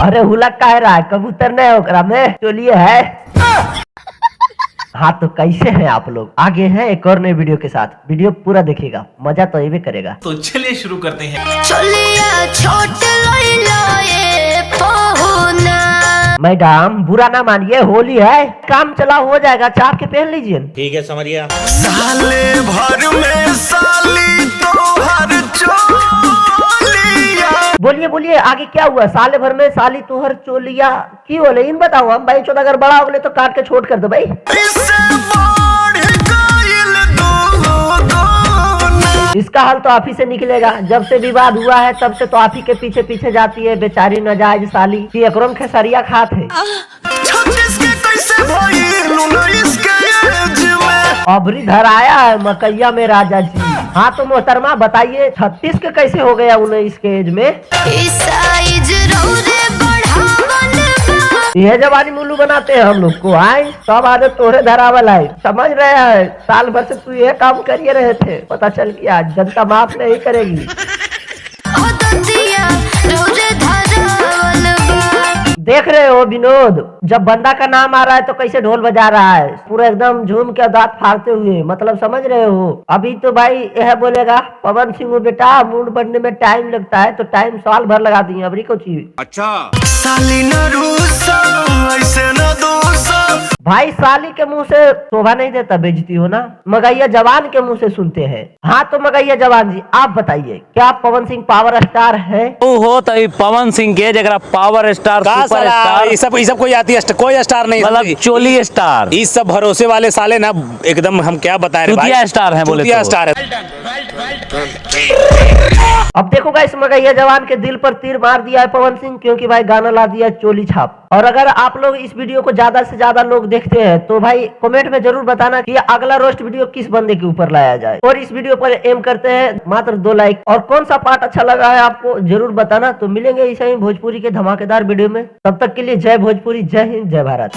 अरे हुलक का रहा है, कबूतर नहीं ओकरा में चलिए है। हाँ तो कैसे हैं आप लोग? आगे हैं एक और नए वीडियो के साथ। वीडियो पूरा देखिएगा, मजा तो ये करेगा। तो चलिए शुरू करते हैं। मैडम बुरा ना मानिए, होली है, काम चला हो जाएगा, चाप के पहन लीजिए। ठीक है समझिए। साले भर में साली तो हर चोलिया। बोलिए बोलिए आगे क्या हुआ? साले भर में साली तुहर चोलिया की बोले इन बताओ। हम भाई चौदह अगर बड़ा हो गए तो काट के छोड़ कर दो भाई। इसका हल तो आप ही से निकलेगा। जब से विवाद हुआ है तब से तो आप ही के पीछे पीछे जाती है बेचारी नाजायज साली की एकरम खेसरिया खात है। अबरी धराया है मकैया में राजा जी। हाँ तो मोहतरमा बताइए 36 के कैसे हो गया 19 के एज में? यह जवानी मुल्लू बनाते हैं हम लोग को। आए सब आदत तोहरे धरावल है, समझ रहे हैं। साल भर से तू ये काम करिए रहे थे, पता चल गया जनता माफ नहीं करेगी। देख रहे हो विनोद, जब बंदा का नाम आ रहा है तो कैसे ढोल बजा रहा है, पूरा एकदम झूम के दांत फाड़ते हुए, मतलब समझ रहे हो। अभी तो भाई यह बोलेगा पवन सिंह बेटा मूड बनने में टाइम लगता है, तो टाइम साल भर लगा दिए अबरी को चीज। अच्छा साली न रूसा ऐसे न दोसा। भाई साली के मुंह से शोभा नहीं देता, बेइज्जती हो ना। मगैया जवान के मुंह से सुनते हैं। हाँ तो मगैया जवान जी आप बताइए, क्या पवन सिंह पावर स्टार है? हो तो पवन सिंह के जगह पावर स्टार सुपर स्टार ये सब कोई आती है, कोई स्टार नहीं, मतलब चोली स्टार, इस सब भरोसे वाले साले ना एकदम हम क्या बताएं रे भाई, स्टार है बोले तो। स्टार है। अब देखो गाइस मगैया जवान के दिल पर तीर मार दिया है पवन सिंह, क्योंकि भाई गाना ला दिया चोली छाप। और अगर आप लोग इस वीडियो को ज्यादा से ज्यादा लोग देखते हैं तो भाई कमेंट में जरूर बताना कि अगला रोस्ट वीडियो किस बंदे के ऊपर लाया जाए। और इस वीडियो पर एम करते हैं मात्र 2 लाइक। और कौन सा पार्ट अच्छा लगा है आपको जरूर बताना। तो मिलेंगे इसे ही भोजपुरी के धमाकेदार वीडियो में, तब तक के लिए जय भोजपुरी, जय हिंद, जय भारत।